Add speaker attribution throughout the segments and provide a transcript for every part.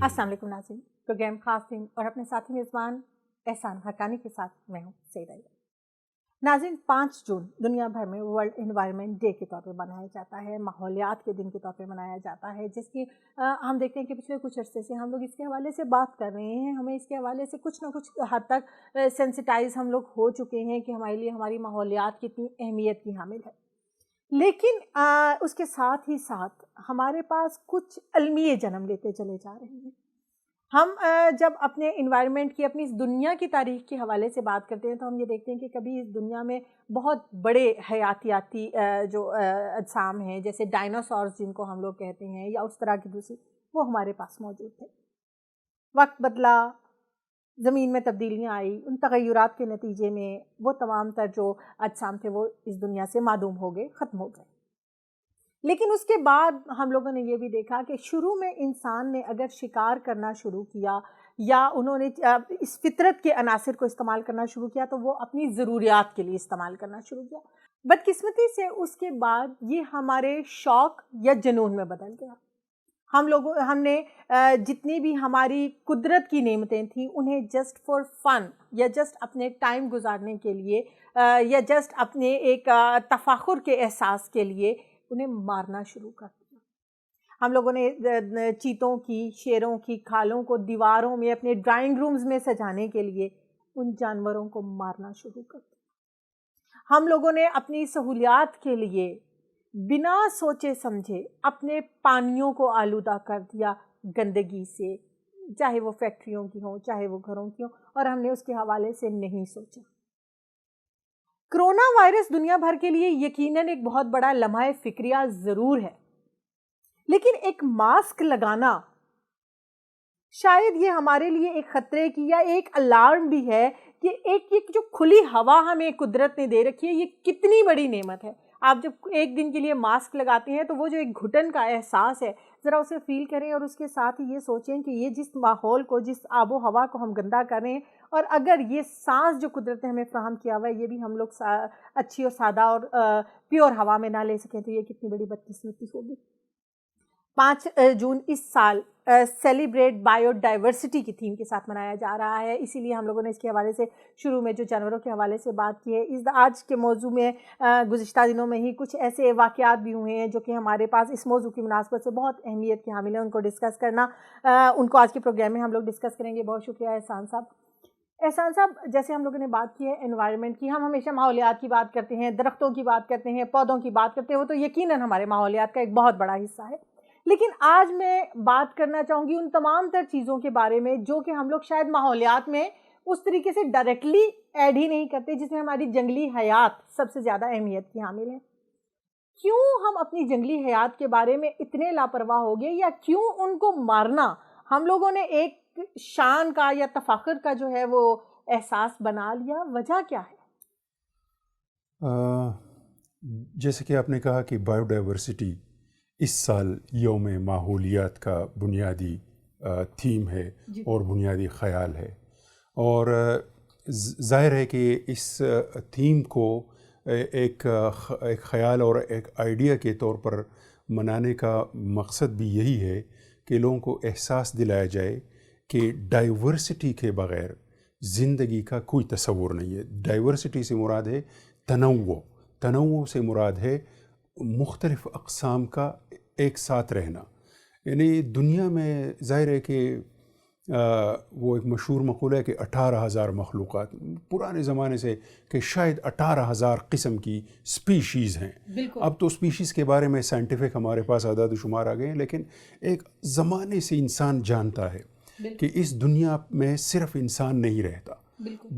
Speaker 1: السلام علیکم ناظرین، پروگرام خاص دن اور اپنے ساتھی میزبان احسان حقانی کے ساتھ میں ہوں سیدہ علی۔ ناظرین، 5 جون دنیا بھر میں ورلڈ انوائرمنٹ ڈے کے طور پہ منایا جاتا ہے، ماحولیات کے دن کے طور پہ منایا جاتا ہے، جس کی ہم دیکھتے ہیں کہ پچھلے کچھ عرصے سے ہم لوگ اس کے حوالے سے بات کر رہے ہیں، ہمیں اس کے حوالے سے کچھ نہ کچھ حد تک سینسٹائز ہم لوگ ہو چکے ہیں کہ ہمارے لیے ہماری ماحولیات کتنی اہمیت کی حامل ہے۔ لیکن اس کے ساتھ ہی ساتھ ہمارے پاس کچھ المیے جنم لیتے چلے جا رہے ہیں۔ ہم جب اپنے انوائرمنٹ کی، اپنی اس دنیا کی تاریخ کے حوالے سے بات کرتے ہیں تو ہم یہ دیکھتے ہیں کہ کبھی اس دنیا میں بہت بڑے حیاتیاتی جو اجسام ہیں، جیسے ڈائناسورز جن کو ہم لوگ کہتے ہیں، یا اس طرح کی دوسری، وہ ہمارے پاس موجود تھے۔ وقت بدلا، زمین میں تبدیلیاں آئی، ان تغیرات کے نتیجے میں وہ تمام تر جو اجسام تھے وہ اس دنیا سے معدوم ہو گئے، ختم ہو گئے۔ لیکن اس کے بعد ہم لوگوں نے یہ بھی دیکھا کہ شروع میں انسان نے اگر شکار کرنا شروع کیا یا انہوں نے اس فطرت کے عناصر کو استعمال کرنا شروع کیا تو وہ اپنی ضروریات کے لیے استعمال کرنا شروع کیا۔ بدقسمتی سے اس کے بعد یہ ہمارے شوق یا جنون میں بدل گیا۔ ہم نے جتنی بھی ہماری قدرت کی نعمتیں تھیں انہیں جسٹ فار فن یا جسٹ اپنے ٹائم گزارنے کے لیے یا جسٹ اپنے ایک تفاخر کے احساس کے لیے انہیں مارنا شروع کر دیا۔ ہم لوگوں نے چیتوں کی، شیروں کی کھالوں کو دیواروں میں، اپنے ڈرائنگ رومز میں سجانے کے لیے ان جانوروں کو مارنا شروع کر دیا۔ ہم لوگوں نے اپنی سہولیات کے لیے بنا سوچے سمجھے اپنے پانیوں کو آلودہ کر دیا گندگی سے، چاہے وہ فیکٹریوں کی ہوں، چاہے وہ گھروں کی ہوں، اور ہم نے اس کے حوالے سے نہیں سوچا۔ کرونا وائرس دنیا بھر کے لیے یقیناً ایک بہت بڑا لمحہ فکریہ ضرور ہے، لیکن ایک ماسک لگانا شاید یہ ہمارے لیے ایک خطرے کی یا ایک الارم بھی ہے کہ ایک جو کھلی ہوا ہمیں قدرت نے دے رکھی ہے یہ کتنی بڑی نعمت ہے۔ آپ جب ایک دن کے لیے ماسک لگاتے ہیں تو وہ جو ایک گھٹن کا احساس ہے ذرا اسے فیل کریں، اور اس کے ساتھ ہی یہ سوچیں کہ یہ جس ماحول کو، جس آب و ہوا کو ہم گندا کر رہے ہیں، اور اگر یہ سانس جو قدرت نے ہمیں فراہم کیا ہوا ہے یہ بھی ہم لوگ اچھی اور سادہ اور پیور ہوا میں نہ لے سکیں تو یہ کتنی بڑی بدقسمتی ہوگی۔ 5 جون اس سال سیلیبریٹ بایو ڈائیورسٹی کی تھیم کے ساتھ منایا جا رہا ہے، اسی لیے ہم لوگوں نے اس کے حوالے سے شروع میں جو جانوروں کے حوالے سے بات کی ہے، آج کے موضوع میں گزشتہ دنوں میں ہی کچھ ایسے واقعات بھی ہوئے ہیں جو کہ ہمارے پاس اس موضوع کی مناسبت سے بہت اہمیت کے حامل ہیں، ان کو ڈسکس کرنا، ان کو آج کے پروگرام میں ہم لوگ ڈسکس کریں گے۔ بہت شکریہ احسان صاحب۔ احسان صاحب، جیسے ہم لوگوں نے بات کی ہے انوائرمنٹ کی، ہم ہمیشہ ماحولیات کی بات کرتے ہیں، درختوں کی بات کرتے ہیں، پودوں کی بات کرتے ہیں، وہ تو یقیناً ہمارے ماحولیات کا ایک بہت بڑا حصہ ہے، لیکن آج میں بات کرنا چاہوں گی ان تمام تر چیزوں کے بارے میں جو کہ ہم لوگ شاید ماحولیات میں اس طریقے سے ڈائریکٹلی ایڈ ہی نہیں کرتے، جس میں ہماری جنگلی حیات سب سے زیادہ اہمیت کی حامل ہے۔ کیوں ہم اپنی جنگلی حیات کے بارے میں اتنے لاپرواہ ہو گئے، یا کیوں ان کو مارنا ہم لوگوں نے ایک شان کا یا تفاخر کا جو ہے وہ احساس بنا لیا؟ وجہ کیا ہے؟
Speaker 2: جیسے کہ آپ نے کہا کہ بایو ڈائیورسٹی اس سال یوم ماحولیات کا بنیادی تھیم ہے اور بنیادی خیال ہے، اور ظاہر ہے کہ اس تھیم کو ایک خیال اور ایک آئیڈیا کے طور پر منانے کا مقصد بھی یہی ہے کہ لوگوں کو احساس دلایا جائے کہ ڈائیورسٹی کے بغیر زندگی کا کوئی تصور نہیں ہے۔ ڈائیورسٹی سے مراد ہے تنوع سے مراد ہے مختلف اقسام کا ایک ساتھ رہنا۔ یعنی دنیا میں ظاہر ہے کہ وہ ایک مشہور مقولہ ہے کہ 18,000 مخلوقات، پرانے زمانے سے کہ شاید 18,000 قسم کی سپیشیز ہیں۔ اب تو سپیشیز کے بارے میں سائنٹیفک ہمارے پاس اعداد و شمار آ گئے ہیں، لیکن ایک زمانے سے انسان جانتا ہے کہ اس دنیا میں صرف انسان نہیں رہتا،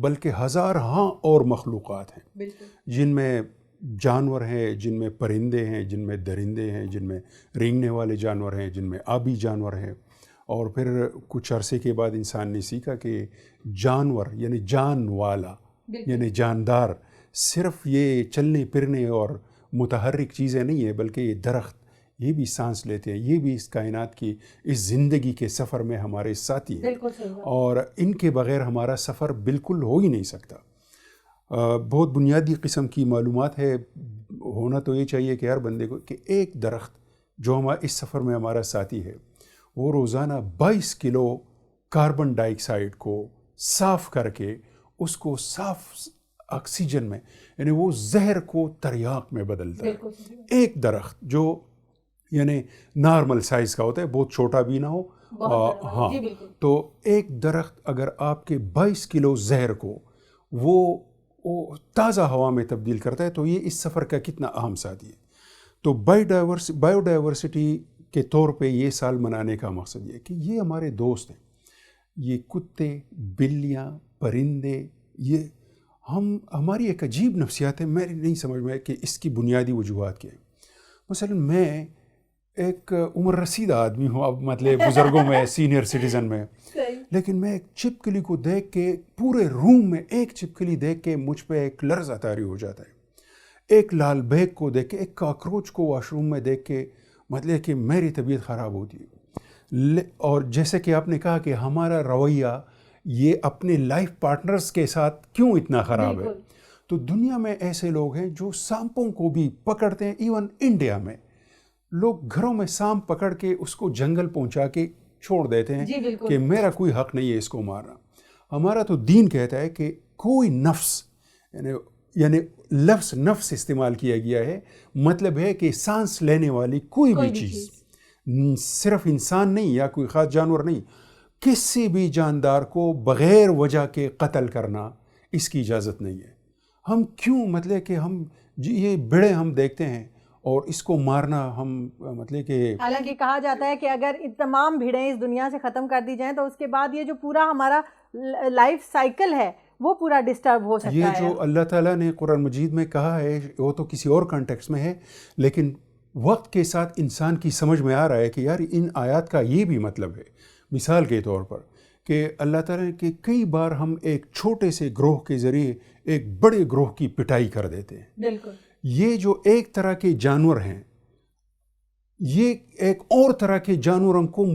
Speaker 2: بلکہ ہزارہاں اور مخلوقات ہیں، جن میں جانور ہیں، جن میں پرندے ہیں، جن میں درندے ہیں، جن میں رینگنے والے جانور ہیں، جن میں آبی جانور ہیں۔ اور پھر کچھ عرصے کے بعد انسان نے سیکھا کہ جانور یعنی جان والا یعنی جاندار صرف یہ چلنے پھرنے اور متحرک چیزیں نہیں ہیں، بلکہ یہ درخت یہ بھی سانس لیتے ہیں، یہ بھی اس کائنات کی اس زندگی کے سفر میں ہمارے ساتھی ہیں، اور ان کے بغیر ہمارا سفر بالکل ہو ہی نہیں سکتا۔ بہت بنیادی قسم کی معلومات ہے، ہونا تو یہ چاہیے کہ ہر بندے کو کہ ایک درخت جو اس سفر میں ہمارا ساتھی ہے وہ روزانہ 22 کلو کاربن ڈائی آکسائڈ کو صاف کر کے اس کو صاف آکسیجن میں، یعنی وہ زہر کو تریاق میں بدلتا ہے. ایک درخت جو یعنی نارمل سائز کا ہوتا ہے، بہت چھوٹا بھی نہ ہو، ہاں، تو ایک درخت اگر آپ کے 22 کلو زہر کو وہ تازہ ہوا میں تبدیل کرتا ہے، تو یہ اس سفر کا کتنا اہم ساتھی ہے. تو بایو ڈائیورسٹی کے طور پہ یہ سال منانے کا مقصد یہ ہے کہ یہ ہمارے دوست ہیں، یہ کتے، بلیاں، پرندے، یہ ہماری ایک عجیب نفسیات ہے. میں نہیں سمجھ میں کہ اس کی بنیادی وجوہات کیا ہیں. مثلا میں ایک عمر رسیدہ آدمی ہوں، اب مطلب بزرگوں میں، سینئر سٹیزن میں، لیکن میں ایک چھپکلی کو دیکھ کے پورے روم میں ایک چھپکلی دیکھ کے مجھ پہ ایک لرزہ طاری ہو جاتا ہے. ایک لال بیگ کو دیکھ کے، ایک کاکروچ کو واش روم میں دیکھ کے مطلب کہ میری طبیعت خراب ہوتی ہے. اور جیسے کہ آپ نے کہا کہ ہمارا رویہ یہ اپنے لائف پارٹنرز کے ساتھ کیوں اتنا خراب ہے، تو دنیا میں ایسے لوگ ہیں جو سانپوں کو بھی پکڑتے ہیں. ایون انڈیا میں لوگ گھروں میں سانپ پکڑ کے اس کو جنگل پہنچا کے چھوڑ دیتے ہیں کہ میرا کوئی حق نہیں ہے اس کو مارنا. ہمارا تو دین کہتا ہے کہ کوئی نفس، یعنی لفظ نفس استعمال کیا گیا ہے، مطلب ہے کہ سانس لینے والی کوئی بھی چیز، صرف انسان نہیں یا کوئی خاص جانور نہیں، کسی بھی جاندار کو بغیر وجہ کے قتل کرنا اس کی اجازت نہیں ہے. ہم کیوں مطلب کہ ہم یہ بڑے ہم دیکھتے ہیں اور اس کو مارنا ہم مطلب کہ،
Speaker 1: حالانکہ کہا جاتا ہے کہ اگر تمام بھیڑیں اس دنیا سے ختم کر دی جائیں تو اس کے بعد یہ جو پورا ہمارا لائف سائیکل ہے وہ پورا ڈسٹرب ہو سکتا ہے.
Speaker 2: یہ جو اللہ تعالیٰ نے قرآن مجید میں کہا ہے وہ تو کسی اور کانٹیکس میں ہے، لیکن وقت کے ساتھ انسان کی سمجھ میں آ رہا ہے کہ یار ان آیات کا یہ بھی مطلب ہے. مثال کے طور پر کہ اللہ تعالیٰ کے کئی بار ہم ایک چھوٹے سے گروہ کے ذریعے ایک بڑے گروہ کی پٹائی کر دیتے ہیں.
Speaker 1: بالکل.
Speaker 2: یہ جو ایک طرح کے جانور ہیں، یہ ایک اور طرح کے جانوروں کو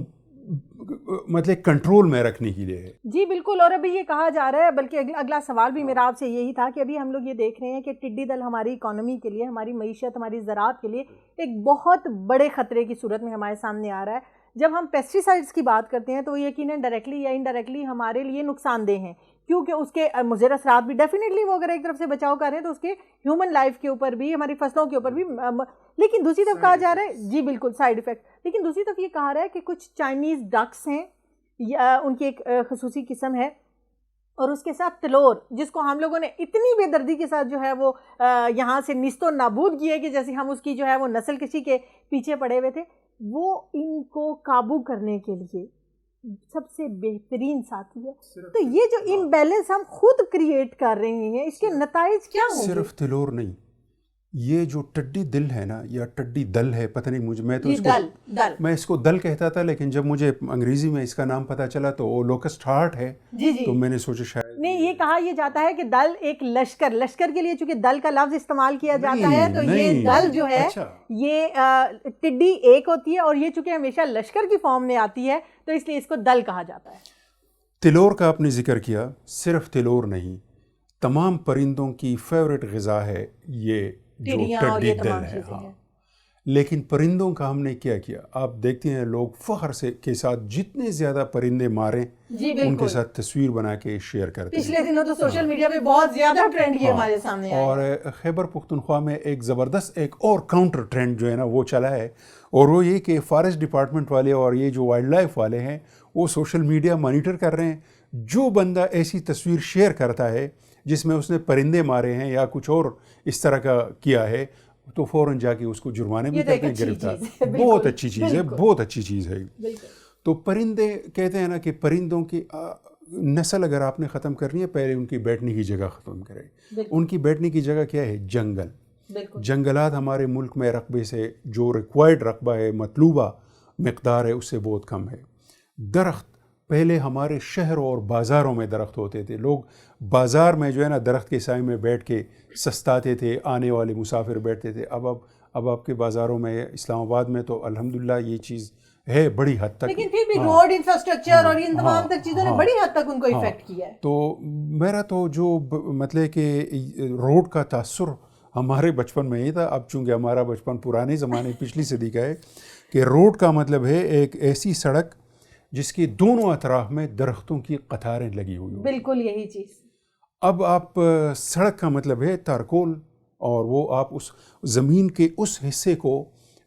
Speaker 2: مطلب کنٹرول میں رکھنے کے لیے ہے.
Speaker 1: جی بالکل. اور ابھی یہ کہا جا رہا ہے، بلکہ اگلا سوال بھی میرا آپ سے یہی تھا کہ ابھی ہم لوگ یہ دیکھ رہے ہیں کہ ٹڈی دل ہماری اکانومی کے لیے، ہماری معیشت، ہماری زراعت کے لیے ایک بہت بڑے خطرے کی صورت میں ہمارے سامنے آ رہا ہے. جب ہم پیسٹی سائڈس کی بات کرتے ہیں تو وہ یقیناً ڈائریکٹلی یا انڈائریکٹلی ہمارے لیے نقصان دہ ہیں، کیونکہ اس کے مضر اثرات بھی ڈیفینیٹلی، وہ اگر ایک طرف سے بچاؤ کر رہے ہیں تو اس کے ہیومن لائف کے اوپر بھی، ہماری فصلوں کے اوپر بھی، لیکن دوسری طرف کہا جا رہا ہے، جی بالکل، سائیڈ ایفیکٹ. لیکن دوسری طرف یہ کہا رہا ہے کہ کچھ چائنیز ڈکس ہیں، ان کی ایک خصوصی قسم ہے، اور اس کے ساتھ تلور، جس کو ہم لوگوں نے اتنی بے دردی کے ساتھ جو ہے وہ یہاں سے نیست و نابود کیے کہ جیسے ہم اس کی جو ہے وہ نسل کشی کے پیچھے پڑے ہوئے تھے. وہ ان کو قابو کرنے کے لیے سب سے بہترین ساتھی ہے. تو یہ جو امبیلنس ہم خود کریٹ کر رہے ہیں، اس کے نتائج کیا ہوں گے؟
Speaker 2: صرف تلور نہیں، یہ جو ٹڈی دل ہے نا، یا ٹڈی دل ہے، پتہ نہیں مجھے، میں تو اس کو دل کہتا تھا، لیکن جب مجھے انگریزی میں اس کا نام پتہ چلا تو وہ لوکسٹ ہارٹ ہے. تو میں نے سوچا شاید
Speaker 1: نہیں، یہ کہا یہ جاتا ہے کہ دل ایک لشکر کے لیے، چونکہ دل کا لفظ استعمال کیا جاتا ہے تو یہ دل جو ہے یہ ٹڈی ایک ہوتی ہے، اور یہ چونکہ ہمیشہ لشکر کی فارم میں آتی ہے تو اس لیے اس کو دل کہا جاتا ہے.
Speaker 2: تلور کا آپ نے ذکر کیا، صرف تلور نہیں، تمام پرندوں کی فیوریٹ غذا ہے یہ جو ٹڈی دل ہے. ہاں، لیکن پرندوں کا ہم نے کیا کیا؟ آپ دیکھتے ہیں لوگ فخر سے کے ساتھ جتنے زیادہ پرندے ماریں ان کے ساتھ تصویر بنا کے شیئر کرتے ہیں.
Speaker 1: پچھلے دنوں تو سوشل میڈیا پہ بہت زیادہ ٹرینڈ یہ ہمارے سامنے آیا.
Speaker 2: اور خیبر پختونخوا میں ایک زبردست ایک اور کاؤنٹر ٹرینڈ جو ہے نا وہ چلا ہے، اور وہ یہ کہ فارسٹ ڈپارٹمنٹ والے اور یہ جو وائلڈ لائف والے ہیں وہ سوشل میڈیا مانیٹر کر رہے ہیں. جو بندہ ایسی تصویر شیئر کرتا ہے جس میں اس نے پرندے مارے ہیں یا کچھ اور اس طرح کا کیا ہے تو فوراً جا کے اس کو جرمانے بھی کرتے ہیں، گرفتار. بہت اچھی چیز ہے، بہت اچھی چیز ہے. تو پرندے کہتے ہیں نا کہ پرندوں کی نسل اگر آپ نے ختم کرنی ہے، پہلے ان کی بیٹھنے کی جگہ ختم کریں. ان کی بیٹھنے کی جگہ کیا ہے؟ جنگل. جنگلات ہمارے ملک میں رقبے سے جو ریکوائرڈ رقبہ ہے، مطلوبہ مقدار ہے، اس سے بہت کم ہے. درخت پہلے ہمارے شہروں اور بازاروں میں درخت ہوتے تھے، لوگ بازار میں جو ہے نا درخت کے سائے میں بیٹھ کے سستاتے تھے، آنے والے مسافر بیٹھتے تھے. اب آپ کے بازاروں میں، اسلام آباد میں تو الحمدللہ یہ چیز ہے بڑی حد تک،
Speaker 1: لیکن پھر بھی روڈ انفراسٹرکچر اور ان تمام تک چیزوں نے بڑی حد تک ان کو افیکٹ کیا ہے.
Speaker 2: تو میرا تو جو مطلب کہ روڈ کا تاثر ہمارے بچپن میں یہ تھا. اب چونکہ ہمارا بچپن پرانے زمانے پچھلی صدی کا ہے کہ روڈ کا مطلب ہے ایک ایسی سڑک جس کے دونوں اطراف میں درختوں کی قطاریں لگی ہوئی ہوں.
Speaker 1: بالکل یہی چیز.
Speaker 2: اب آپ سڑک کا مطلب ہے تارکول, اور وہ آپ اس زمین کے اس حصے کو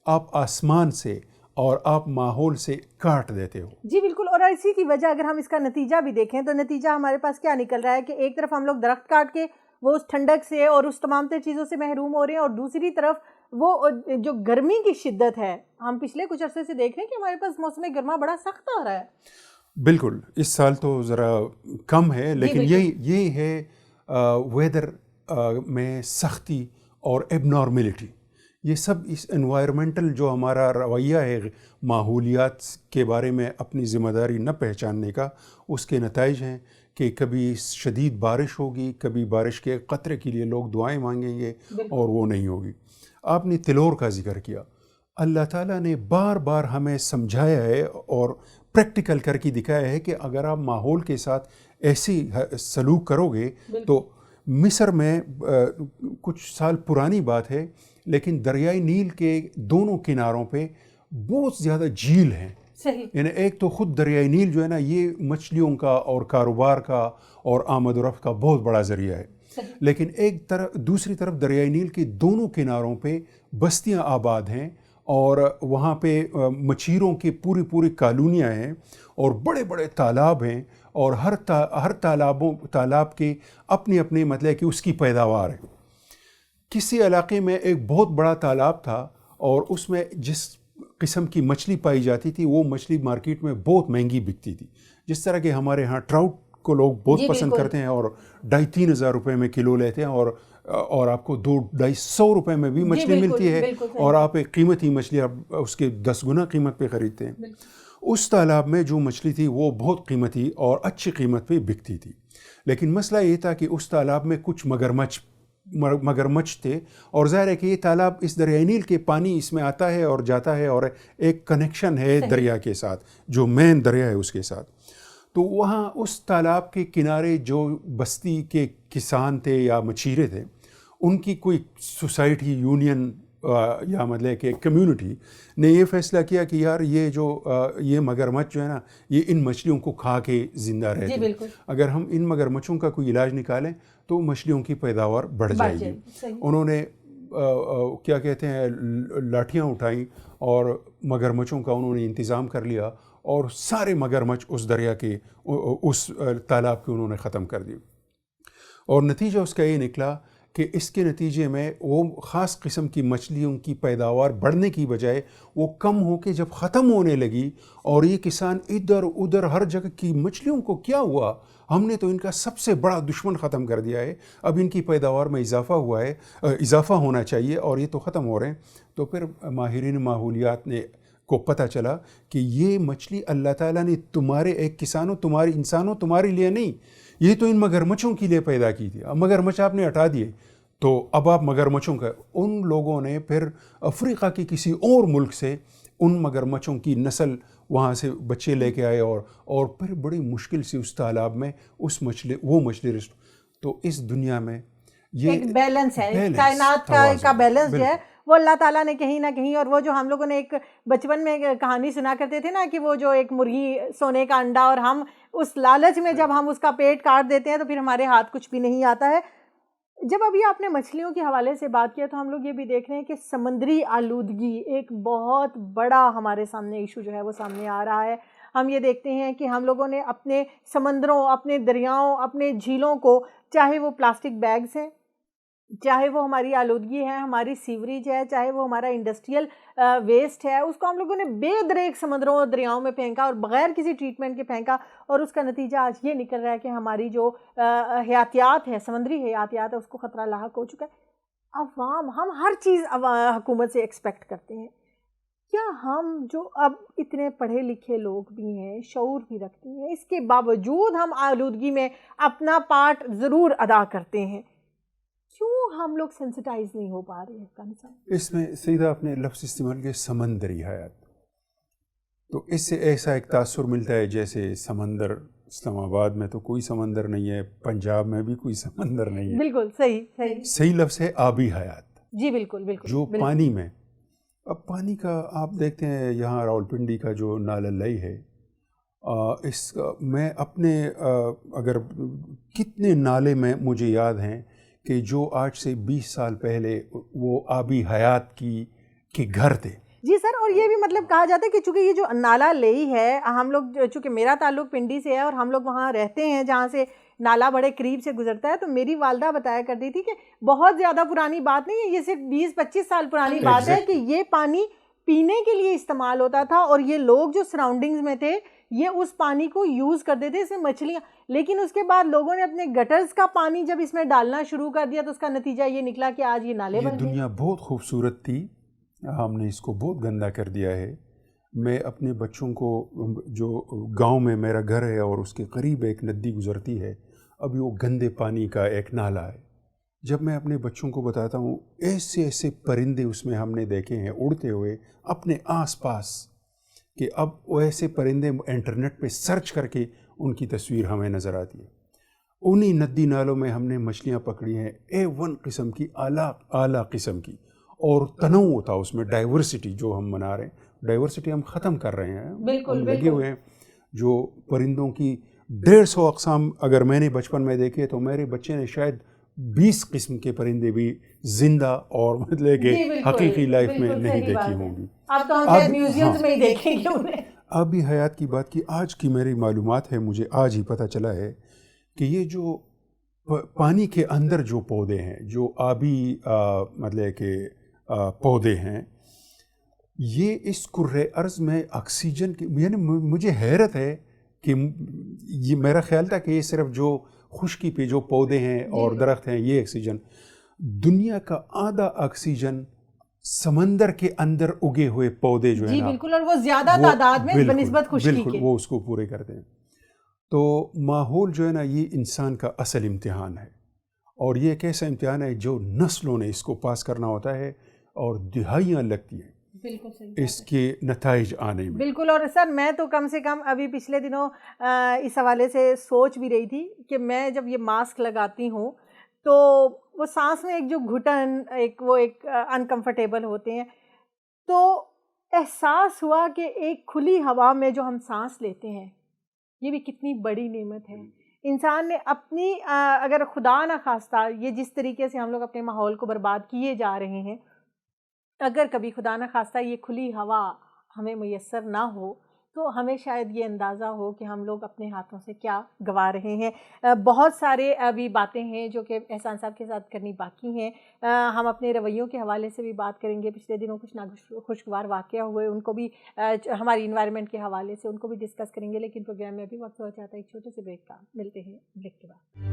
Speaker 2: آپ آسمان سے اور آپ ماحول سے کاٹ دیتے ہو.
Speaker 1: جی بالکل. اور اسی کی وجہ اگر ہم اس کا نتیجہ بھی دیکھیں تو نتیجہ ہمارے پاس کیا نکل رہا ہے کہ ایک طرف ہم لوگ درخت کاٹ کے وہ اس ٹھنڈک سے اور اس تمام تر چیزوں سے محروم ہو رہے ہیں, اور دوسری طرف وہ جو گرمی کی شدت ہے, ہم پچھلے کچھ عرصے سے دیکھ رہے ہیں کہ ہمارے پاس موسم گرما بڑا سخت آ رہا ہے.
Speaker 2: بالکل, اس سال تو ذرا کم ہے, لیکن یہی ہے ویدر میں سختی اور ایب نارملٹی. یہ سب اس انوائرمنٹل جو ہمارا رویہ ہے ماحولیات کے بارے میں اپنی ذمہ داری نہ پہچاننے کا, اس کے نتائج ہیں کہ کبھی شدید بارش ہوگی, کبھی بارش کے قطرے کے لیے لوگ دعائیں مانگیں گے اور وہ نہیں ہوگی. آپ نے تلور کا ذکر کیا. اللہ تعالیٰ نے بار بار ہمیں سمجھایا ہے اور پریکٹیکل کر کے دکھایا ہے کہ اگر آپ ماحول کے ساتھ ایسی سلوک کرو گے تو مصر میں کچھ سال پرانی بات ہے, لیکن دریائے نیل کے دونوں کناروں پہ بہت زیادہ جھیل ہیں. یعنی ایک تو خود دریائے نیل جو ہے نا یہ مچھلیوں کا اور کاروبار کا اور آمد و رفت کا بہت بڑا ذریعہ ہے, لیکن ایک طرف دوسری طرف دریائے نیل کے دونوں کناروں پہ بستیاں آباد ہیں اور وہاں پہ مچھیروں کی پوری کالونیاں ہیں اور بڑے بڑے تالاب ہیں, اور ہر تالاب کے اپنے مطلب کہ اس کی پیداوار ہے. کسی علاقے میں ایک بہت بڑا تالاب تھا اور اس میں جس قسم کی مچھلی پائی جاتی تھی وہ مچھلی مارکیٹ میں بہت مہنگی بکتی تھی. جس طرح کہ ہمارے ہاں ٹراؤٹ کو لوگ بہت پسند کرتے ہیں اور 2,500-3,000 روپے میں کلو لیتے ہیں, اور آپ کو 200-250 روپے میں بھی مچھلی ملتی ہے, اور آپ ایک قیمتی مچھلی آپ اس کے 10 گنا قیمت پہ خریدتے ہیں. اس تالاب میں جو مچھلی تھی وہ بہت قیمتی اور اچھی قیمت پہ بکتی تھی, لیکن مسئلہ یہ تھا کہ اس تالاب میں کچھ مگرمچھ تھے, اور ظاہر ہے کہ یہ تالاب اس دریائے نیل کے پانی اس میں آتا ہے اور جاتا ہے, اور ایک کنیکشن ہے دریا کے ساتھ جو مین دریا ہے اس کے ساتھ. تو وہاں اس تالاب کے کنارے جو بستی کے کسان تھے یا مچھیرے تھے, ان کی کوئی سوسائٹی یونین یا مطلب کہ کمیونٹی نے یہ فیصلہ کیا کہ یار یہ مگرمچھ جو ہے نا یہ ان مچھلیوں کو کھا کے زندہ رہتے ہیں, اگر ہم ان مگرمچھوں کا کوئی علاج نکالیں تو مچھلیوں کی پیداوار بڑھ جائے گی. انہوں نے کیا کہتے ہیں لاٹھیاں اٹھائیں اور مگرمچھوں کا انہوں نے انتظام کر لیا, اور سارے مگرمچھ اس دریا کے اس تالاب کے انہوں نے ختم کر دی. اور نتیجہ اس کا یہ نکلا کہ اس کے نتیجے میں وہ خاص قسم کی مچھلیوں کی پیداوار بڑھنے کی بجائے وہ کم ہو کے جب ختم ہونے لگی, اور یہ کسان ادھر ادھر ہر جگہ کی مچھلیوں کو کیا ہوا, ہم نے تو ان کا سب سے بڑا دشمن ختم کر دیا ہے, اب ان کی پیداوار میں اضافہ ہونا چاہیے اور یہ تو ختم ہو رہے ہیں. تو پھر ماہرین ماحولیات کو پتہ چلا کہ یہ مچھلی اللہ تعالیٰ نے تمہارے ایک کسانوں تمہارے لیے نہیں, یہ تو ان مگرمچھوں کے لیے پیدا کی تھی. اب مگرمچھ آپ نے ہٹا دیے تو اب آپ مگرمچھوں کا, ان لوگوں نے پھر افریقہ کے کسی اور ملک سے ان مگرمچھوں کی نسل وہاں سے بچے لے کے آئے, اور پھر بڑی مشکل سے اس تالاب میں وہ مچھلی رسٹ. تو اس دنیا میں یہ
Speaker 1: ایک بیلنس ہے, کائنات کا بیلنس جو ہے وہ اللہ تعالیٰ نے کہیں نہ کہیں, اور وہ جو ہم لوگوں نے ایک بچپن میں کہانی سنا کرتے تھے نا کہ وہ جو ایک مرغی سونے کا انڈا, اور ہم اس لالچ میں جب ہم اس کا پیٹ کاٹ دیتے ہیں تو پھر ہمارے ہاتھ کچھ بھی نہیں آتا ہے. جب ابھی آپ نے مچھلیوں کے حوالے سے بات کیا تو ہم لوگ یہ بھی دیکھ رہے ہیں کہ سمندری آلودگی ایک بہت بڑا ہمارے سامنے ایشو جو ہے وہ سامنے آ رہا ہے. ہم یہ دیکھتے ہیں کہ ہم لوگوں نے اپنے سمندروں, اپنے دریاؤں, اپنے جھیلوں کو, چاہے وہ پلاسٹک بیگز ہیں, چاہے وہ ہماری آلودگی ہے, ہماری سیوریج ہے, چاہے وہ ہمارا انڈسٹریل ویسٹ ہے, اس کو ہم لوگوں نے بے دریغ سمندروں اور دریاؤں میں پھینکا اور بغیر کسی ٹریٹمنٹ کے پھینکا, اور اس کا نتیجہ آج یہ نکل رہا ہے کہ ہماری جو حیاتیات ہے, سمندری حیاتیات ہے, اس کو خطرہ لاحق ہو چکا ہے. عوام, ہم ہر چیز حکومت سے ایکسپیکٹ کرتے ہیں. کیا ہم جو اب اتنے پڑھے لکھے لوگ بھی ہیں, شعور بھی رکھتے ہیں, اس کے باوجود ہم آلودگی میں اپنا پارٹ ضرور ادا کرتے ہیں, کیوں ہم لوگ سینسٹائز نہیں ہو پا رہے ہیں؟
Speaker 2: اس میں سیدھا اپنے لفظ استعمال کے سمندری حیات, تو اس سے ایسا ایک تاثر ملتا ہے جیسے سمندر اسلام آباد میں تو کوئی سمندر نہیں ہے، پنجاب میں بھی کوئی سمندر نہیں ہے.
Speaker 1: بالکل صحیح
Speaker 2: صحیح لفظ ہے آبی حیات.
Speaker 1: جی بالکل
Speaker 2: جو پانی میں، اب پانی کا آپ دیکھتے ہیں یہاں راولپنڈی کا جو نالہ لئی ہے، اس میں اپنے اگر کتنے نالے میں مجھے یاد ہیں کہ جو آج سے 20 سال پہلے وہ آبی حیات کے گھر تھے.
Speaker 1: جی سر، اور یہ بھی مطلب کہا جاتا ہے کہ چونکہ یہ جو نالہ لئی ہے، ہم لوگ چونکہ میرا تعلق پنڈی سے ہے اور ہم لوگ وہاں رہتے ہیں جہاں سے نالہ بڑے قریب سے گزرتا ہے، تو میری والدہ بتایا کرتی تھی کہ بہت زیادہ پرانی بات نہیں ہے، یہ صرف 20-25 سال پرانی بات ہے کہ یہ پانی پینے کے لیے استعمال ہوتا تھا اور یہ لوگ جو سراؤنڈنگز میں تھے یہ اس پانی کو یوز کرتے تھے، اس میں مچھلیاں. لیکن اس کے بعد لوگوں نے اپنے گٹرز کا پانی جب اس میں ڈالنا شروع کر دیا تو اس کا نتیجہ یہ نکلا کہ آج یہ نالے بن گئے.
Speaker 2: دنیا بہت خوبصورت تھی، ہم نے اس کو بہت گندا کر دیا ہے. میں اپنے بچوں کو، جو گاؤں میں میرا گھر ہے اور اس کے قریب ایک ندی گزرتی ہے، ابھی وہ گندے پانی کا ایک نالہ ہے. جب میں اپنے بچوں کو بتاتا ہوں ایسے ایسے پرندے اس میں ہم نے دیکھے ہیں اڑتے ہوئے اپنے آس پاس، کہ اب وہ ایسے پرندے انٹرنیٹ پہ سرچ کر کے ان کی تصویر ہمیں نظر آتی ہے. انہی ندی نالوں میں ہم نے مچھلیاں پکڑی ہیں A1 قسم کی، اعلیٰ قسم کی، اور تنوع تھا اس میں، ڈائیورسٹی جو ہم منا رہے ہیں، ڈائیورسٹی ہم ختم کر رہے ہیں. ہم لگے ہوئے ہیں جو پرندوں کی 150 اقسام اگر میں نے بچپن میں دیکھے تو میرے بچے نے شاید 20 قسم کے پرندے بھی زندہ اور مطلب کہ حقیقی لائف میں نہیں دیکھی ہوں گی. آبی حیات کی بات کی، آج کی میری معلومات ہے، مجھے آج ہی پتہ چلا ہے کہ یہ جو پانی کے اندر جو پودے ہیں، جو آبی مطلب کہ پودے ہیں، یہ اس کرۂ ارض میں آکسیجن کی، یعنی مجھے حیرت ہے کہ یہ میرا خیال تھا کہ یہ صرف جو خشکی پہ جو پودے ہیں اور درخت ہیں یہ آکسیجن، دنیا کا آدھا آکسیجن سمندر کے اندر اگے ہوئے پودے جو ہیں نا،
Speaker 1: بالکل، اور وہ زیادہ تعداد میں بنسبت خشکی کے،
Speaker 2: بالکل وہ اس کو پورے کرتے ہیں. تو ماحول جو ہے نا، یہ انسان کا اصل امتحان ہے، اور یہ ایک ایسا امتحان ہے جو نسلوں نے اس کو پاس کرنا ہوتا ہے اور دہائیاں لگتی ہیں
Speaker 1: بالکل صحیح
Speaker 2: اس کے نتائج آنے میں.
Speaker 1: بالکل. اور سر میں تو کم سے کم ابھی پچھلے دنوں اس حوالے سے سوچ بھی رہی تھی کہ میں جب یہ ماسک لگاتی ہوں تو وہ سانس میں ایک جو گھٹن، ایک انکمفرٹیبل ہوتے ہیں، تو احساس ہوا کہ ایک کھلی ہوا میں جو ہم سانس لیتے ہیں یہ بھی کتنی بڑی نعمت ہے. انسان نے اپنی اگر خدا نہ خواستہ یہ جس طریقے سے ہم لوگ اپنے ماحول کو برباد کیے جا رہے ہیں، اگر کبھی خدا نہ خواستہ یہ کھلی ہوا ہمیں میسر نہ ہو تو ہمیں شاید یہ اندازہ ہو کہ ہم لوگ اپنے ہاتھوں سے کیا گوا رہے ہیں. بہت سارے ابھی باتیں ہیں جو کہ احسان صاحب کے ساتھ کرنی باقی ہیں. ہم اپنے رویوں کے حوالے سے بھی بات کریں گے. پچھلے دنوں کچھ ناخوشگوار واقعہ ہوئے، ان کو بھی ہماری انوائرمنٹ کے حوالے سے ان کو بھی ڈسکس کریں گے. لیکن پروگرام میں ابھی وقت ہو جاتا ہے ایک چھوٹے سے بریک کا. ملتے ہیں بریک کے بعد.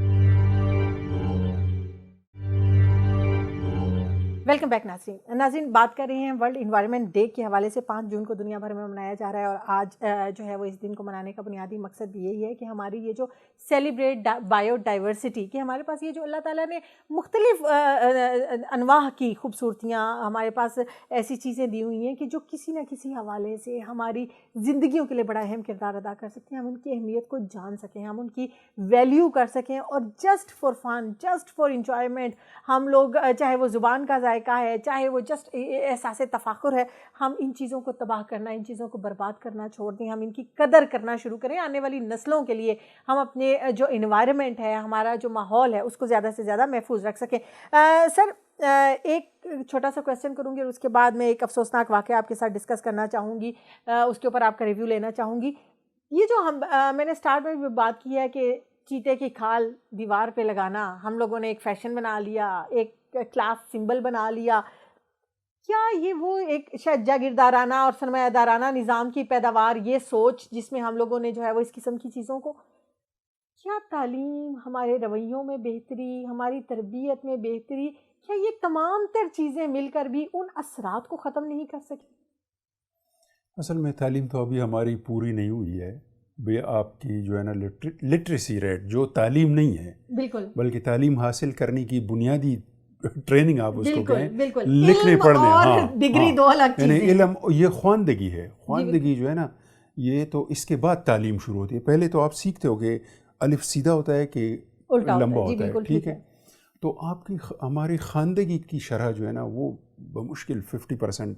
Speaker 1: ویلکم بیک ناظرین، بات کر رہے ہیں ورلڈ انوائرمنٹ ڈے کے حوالے سے. 5 جون کو دنیا بھر میں منایا جا رہا ہے، اور آج جو ہے وہ اس دن کو منانے کا بنیادی مقصد بھی یہی ہے کہ ہماری یہ جو سیلیبریٹ بایو ڈائیورسٹی، کہ ہمارے پاس یہ جو اللہ تعالیٰ نے مختلف انواع کی خوبصورتیاں ہمارے پاس ایسی چیزیں دی ہوئی ہیں کہ جو کسی نہ کسی حوالے سے ہماری زندگیوں کے لیے بڑا اہم کردار ادا کر سکتے ہیں. ہم ان کی اہمیت کو جان سکیں، ہم ان کی ویلیو کر سکیں، اور just for fun, just for enjoyment ہم لوگ، چاہے وہ زبان کا ذائقہ ہے، چاہے وہ جسٹ احساس تفاخر ہے، ہم ان چیزوں کو تباہ کرنا، ان چیزوں کو برباد کرنا چھوڑ دیں. ہم ان کی قدر کرنا شروع کریں. آنے والی نسلوں کے لیے ہم اپنے جو انوائرمنٹ ہے، ہمارا جو ماحول ہے، اس کو زیادہ سے زیادہ محفوظ رکھ سکیں. سر ایک چھوٹا سا کویسچن کروں گی اور اس کے بعد میں ایک افسوسناک واقعہ آپ کے ساتھ ڈسکس کرنا چاہوں گی، اس کے اوپر آپ کا ریویو لینا چاہوں گی. یہ جو میں نے اسٹارٹ میں بھی بات کی ہے کہ چیتے کی کھال دیوار پہ لگانا ہم لوگوں نے ایک فیشن بنا لیا، ایک کلاس سمبل بنا لیا. کیا یہ وہ ایک شاید جاگیردارانہ اور سرمایہ دارانہ نظام کی پیداوار، یہ سوچ جس میں ہم لوگوں نے جو ہے وہ اس قسم کی چیزوں کو، کیا تعلیم، ہمارے رویوں میں بہتری، ہماری تربیت میں بہتری، کیا یہ تمام تر چیزیں مل کر بھی ان اثرات کو ختم نہیں کر سکی؟
Speaker 2: اصل میں تعلیم تو ابھی ہماری پوری نہیں ہوئی ہے. بے آپ کی جو ہے نا لٹریسی ریٹ، جو تعلیم نہیں ہے
Speaker 1: بالکل،
Speaker 2: بلکہ تعلیم حاصل کرنے کی بنیادی ٹریننگ آپ اس کو کہیں،
Speaker 1: بالکل،
Speaker 2: لکھنے پڑھنے،
Speaker 1: اور ڈگری دو الگ چیزیں،
Speaker 2: یعنی علم، یہ خواندگی ہے. خواندگی جو ہے نا یہ تو اس کے بعد تعلیم شروع ہوتی ہے. پہلے تو آپ سیکھتے ہو کہ الف سیدھا ہوتا ہے کہ لمبا ہوتا ہے, ٹھیک ہے. تو آپ کی ہماری خواندگی کی شرح جو ہے نا وہ بمشکل 50%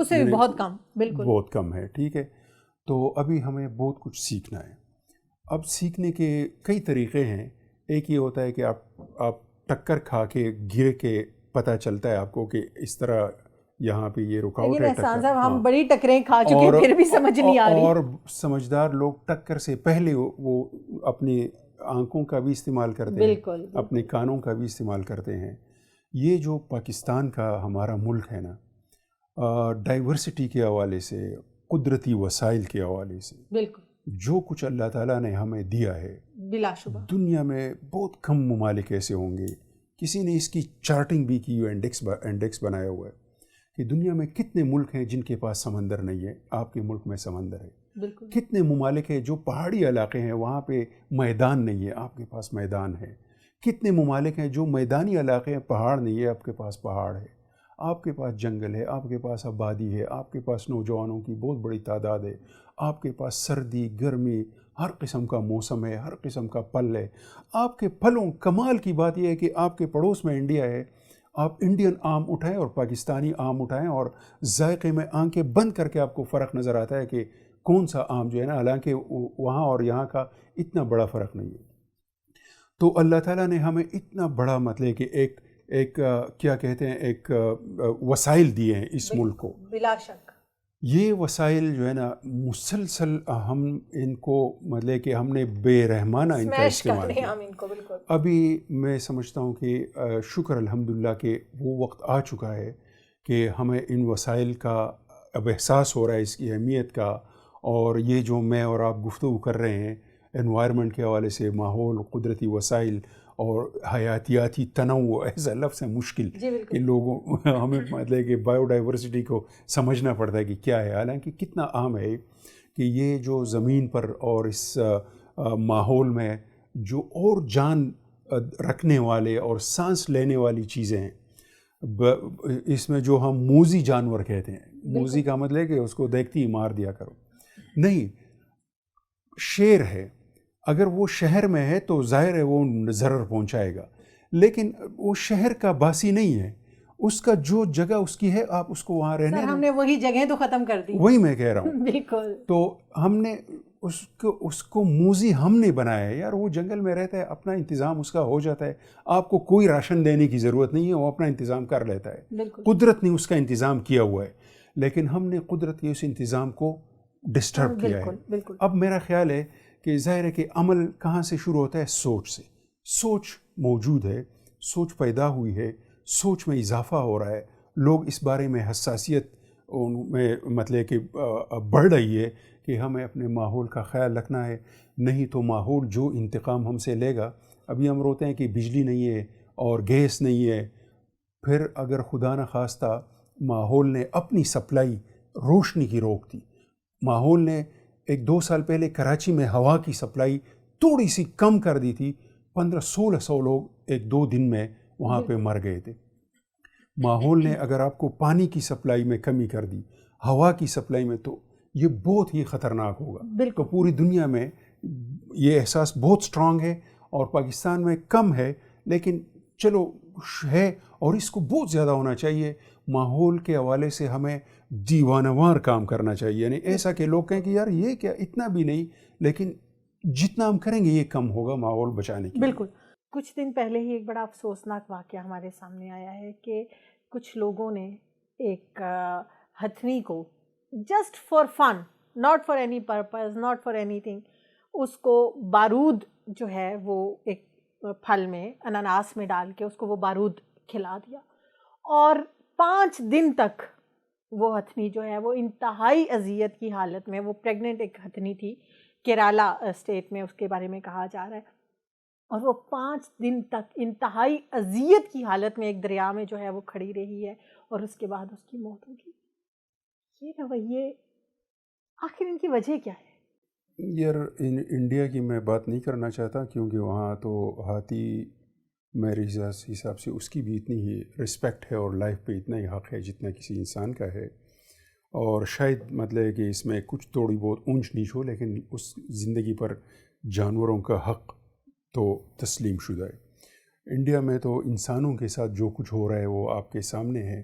Speaker 1: سے بھی بہت کم, بالکل
Speaker 2: بہت کم ہے, ٹھیک ہے. تو ابھی ہمیں بہت کچھ سیکھنا ہے. اب سیکھنے کے کئی طریقے ہیں. ایک یہ ہوتا ہے کہ آپ ٹکر کھا کے گر کے پتہ چلتا ہے آپ کو کہ اس طرح یہاں پہ یہ رکاوٹ ہے.
Speaker 1: احسان صاحب ہم بڑی ٹکریں کھا چکے ہیں پھر بھی سمجھ نہیں آ رہی.
Speaker 2: اور سمجھدار لوگ ٹکر سے پہلے وہ اپنی آنکھوں کا بھی استعمال کرتے ہیں, اپنے کانوں کا بھی استعمال کرتے ہیں. یہ جو پاکستان کا ہمارا ملک ہے نا, ڈائیورسٹی کے حوالے سے, قدرتی وسائل کے حوالے سے,
Speaker 1: بالکل
Speaker 2: جو کچھ اللہ تعالیٰ نے ہمیں دیا ہے,
Speaker 1: بلا شبہ
Speaker 2: دنیا میں بہت کم ممالک ایسے ہوں گے. کسی نے اس کی چارٹنگ بھی کی, انڈیکس بنایا ہوا ہے کہ دنیا میں کتنے ملک ہیں جن کے پاس سمندر نہیں ہے. آپ کے ملک میں سمندر ہے.
Speaker 1: بالکل.
Speaker 2: کتنے ممالک ہیں جو پہاڑی علاقے ہیں وہاں پہ میدان نہیں ہے, آپ کے پاس میدان ہے. کتنے ممالک ہیں جو میدانی علاقے ہیں, پہاڑ نہیں ہے, آپ کے پاس پہاڑ ہے. آپ کے پاس جنگل ہے, آپ کے پاس آبادی ہے, آپ کے پاس نوجوانوں کی بہت بڑی تعداد ہے, آپ کے پاس سردی گرمی ہر قسم کا موسم ہے, ہر قسم کا پھل ہے. آپ کے پھلوں, کمال کی بات یہ ہے کہ آپ کے پڑوس میں انڈیا ہے, آپ انڈین آم اٹھائیں اور پاکستانی آم اٹھائیں اور ذائقے میں آنکھیں بند کر کے آپ کو فرق نظر آتا ہے کہ کون سا آم جو ہے نا, حالانکہ وہاں اور یہاں کا اتنا بڑا فرق نہیں ہے. تو اللہ تعالیٰ نے ہمیں اتنا بڑا مطلب کہ ایک کیا کہتے ہیں, ایک وسائل دیے ہیں اس ملک کو.
Speaker 1: بلا شک
Speaker 2: یہ وسائل جو ہے نا مسلسل ہم ان کو مطلب کہ ہم نے بے رحمانہ ان کا استعمال کیا. ابھی میں سمجھتا ہوں کہ شکر الحمدللہ کہ وہ وقت آ چکا ہے کہ ہمیں ان وسائل کا اب احساس ہو رہا ہے, اس کی اہمیت کا. اور یہ جو میں اور آپ گفتگو کر رہے ہیں انوائرمنٹ کے حوالے سے, ماحول, قدرتی وسائل اور حیاتیاتی تنوع, ایسا لفظ ہے مشکل کہ لوگوں ہمیں مطلب کہ بایو ڈائیورسٹی کو سمجھنا پڑتا ہے کہ کیا ہے. حالانکہ کتنا عام ہے کہ یہ جو زمین پر اور اس ماحول میں جو اور جان رکھنے والے اور سانس لینے والی چیزیں ہیں, اس میں جو ہم موذی جانور کہتے ہیں, موذی کا مطلب ہے کہ اس کو دیکھتی ہی مار دیا کرو, نہیں. شیر ہے, اگر وہ شہر میں ہے تو ظاہر ہے وہ ضرر پہنچائے گا, لیکن وہ شہر کا باسی نہیں ہے. اس کا جو جگہ اس کی ہے آپ اس کو وہاں رہنے
Speaker 1: ہم نے وہی جگہ تو ختم کر دی.
Speaker 2: وہی میں کہہ رہا ہوں.
Speaker 1: بالکل.
Speaker 2: تو ہم نے اس کو موذی ہم نے بنایا ہے. یار وہ جنگل میں رہتا ہے, اپنا انتظام اس کا ہو جاتا ہے, آپ کو کوئی راشن دینے کی ضرورت نہیں ہے, وہ اپنا انتظام کر لیتا ہے. قدرت نے اس کا انتظام کیا ہوا ہے, لیکن ہم نے قدرت کے اس انتظام کو ڈسٹرب کیا ہے. اب میرا خیال ہے کہ ظاہر ہے کہ عمل کہاں سے شروع ہوتا ہے, سوچ سے. سوچ موجود ہے, سوچ پیدا ہوئی ہے, سوچ میں اضافہ ہو رہا ہے, لوگ اس بارے میں حساسیت میں مطلب کہ بڑھ رہی ہے کہ ہمیں اپنے ماحول کا خیال رکھنا ہے, نہیں تو ماحول جو انتقام ہم سے لے گا. ابھی ہم روتے ہیں کہ بجلی نہیں ہے اور گیس نہیں ہے, پھر اگر خدا نخواستہ ماحول نے اپنی سپلائی روشنی کی روک دی, ماحول نے 1-2 سال پہلے کراچی میں ہوا کی سپلائی تھوڑی سی کم کر دی تھی, 1500-1600 لوگ 1-2 دن میں وہاں پہ مر گئے تھے. ماحول نے اگر آپ کو پانی کی سپلائی میں کمی کر دی, ہوا کی سپلائی میں, تو یہ بہت ہی خطرناک ہوگا. تو پوری دنیا میں یہ احساس بہت سٹرانگ ہے اور پاکستان میں کم ہے, لیکن چلو ہے, اور اس کو بہت زیادہ ہونا چاہیے. ماحول کے حوالے سے ہمیں دیوانوار کام کرنا چاہیے, یعنی ایسا کہ لوگ کہیں کہ یار یہ کیا, اتنا بھی نہیں, لیکن جتنا ہم کریں گے یہ کم ہوگا ماحول بچانے کے.
Speaker 1: بالکل. کچھ دن پہلے ہی ایک بڑا افسوسناک واقعہ ہمارے سامنے آیا ہے کہ کچھ لوگوں نے ایک ہتھنی کو just for fun, not for any purpose, not for anything, اس کو بارود جو ہے وہ ایک پھل میں, اناناس میں ڈال کے اس کو وہ بارود کھلا دیا, اور 5 دن تک وہ ہتھنی جو ہے وہ انتہائی اذیت کی حالت میں, وہ پریگننٹ ایک ہتھنی تھی, کیرالا اسٹیٹ میں اس کے بارے میں کہا جا رہا ہے, اور وہ 5 دن تک انتہائی اذیت کی حالت میں ایک دریا میں جو ہے وہ کھڑی رہی ہے, اور اس کے بعد اس کی موت ہوگی. یہ رویے آخر ان کی وجہ کیا ہے؟
Speaker 2: یار انڈیا کی میں بات نہیں کرنا چاہتا, کیونکہ وہاں تو ہاتھی میرے حساب سے اس کی بھی اتنی ہی رسپیکٹ ہے اور لائف پہ اتنا ہی حق ہے جتنا کسی انسان کا ہے. اور شاید مطلب ہے کہ اس میں کچھ تھوڑی بہت اونچ نیچ ہو، لیکن اس زندگی پر جانوروں کا حق تو تسلیم شدہ ہے۔ انڈیا میں تو انسانوں کے ساتھ جو کچھ ہو رہا ہے وہ آپ کے سامنے ہے،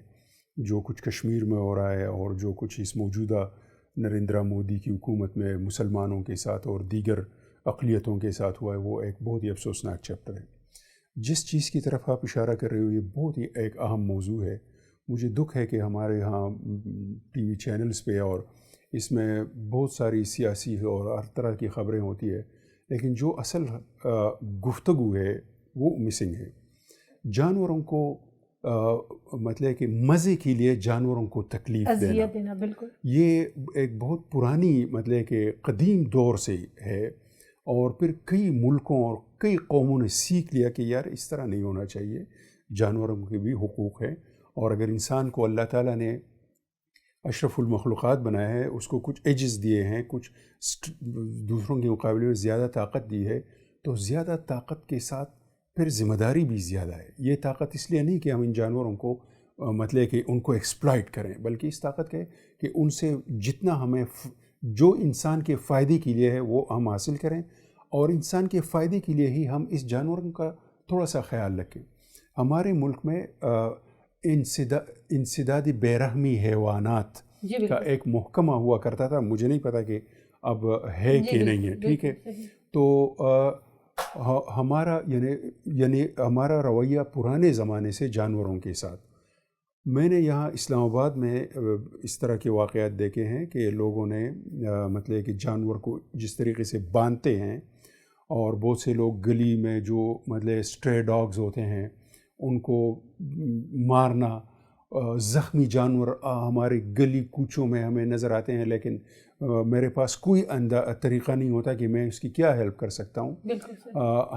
Speaker 2: جو کچھ کشمیر میں ہو رہا ہے اور جو کچھ اس موجودہ نریندرا مودی کی حکومت میں مسلمانوں کے ساتھ اور دیگر اقلیتوں کے ساتھ ہوا ہے، وہ ایک بہت ہی افسوسناک چیپٹر ہے۔ جس چیز کی طرف آپ اشارہ کر رہے ہو یہ بہت ہی ایک اہم موضوع ہے۔ مجھے دکھ ہے کہ ہمارے ہاں ٹی وی چینلز پہ اور اس میں بہت ساری سیاسی اور ہر طرح کی خبریں ہوتی ہے، لیکن جو اصل گفتگو ہے وہ مسنگ ہے۔ جانوروں کو مطلب کہ مزے کے لیے جانوروں کو تکلیف دینا،
Speaker 1: بالکل
Speaker 2: یہ ایک بہت پرانی مطلب کہ قدیم دور سے ہے، اور پھر کئی ملکوں اور کئی قوموں نے سیکھ لیا کہ یار اس طرح نہیں ہونا چاہیے، جانوروں کے بھی حقوق ہے۔ اور اگر انسان کو اللہ تعالیٰ نے اشرف المخلوقات بنایا ہے، اس کو کچھ ایجز دیے ہیں، کچھ دوسروں کے مقابلے میں زیادہ طاقت دی ہے، تو زیادہ طاقت کے ساتھ پھر ذمہ داری بھی زیادہ ہے۔ یہ طاقت اس لیے نہیں کہ ہم ان جانوروں کو مطلب کہ ان کو ایکسپلائٹ کریں، بلکہ اس طاقت کے کہ ان سے جتنا ہمیں جو انسان کے فائدے کے لیے ہے وہ ہم حاصل کریں، اور انسان کے فائدے کے لیے ہی ہم اس جانوروں کا تھوڑا سا خیال رکھیں۔ ہمارے ملک میں انسداد بے رحمی حیوانات کا ایک محکمہ ہوا کرتا تھا، مجھے نہیں پتا کہ اب ہے کہ نہیں ہے، ٹھیک ہے۔ تو ہمارا یعنی ہمارا رویہ پرانے زمانے سے جانوروں کے ساتھ، میں نے یہاں اسلام آباد میں اس طرح کے واقعات دیکھے ہیں کہ لوگوں نے مطلب کہ جانور کو جس طریقے سے باندھتے ہیں، اور بہت سے لوگ گلی میں جو مطلب اسٹرے ڈاگز ہوتے ہیں ان کو مارنا، زخمی جانور ہمارے گلی کوچوں میں ہمیں نظر آتے ہیں، لیکن میرے پاس کوئی طریقہ نہیں ہوتا کہ میں اس کی کیا ہیلپ کر سکتا ہوں۔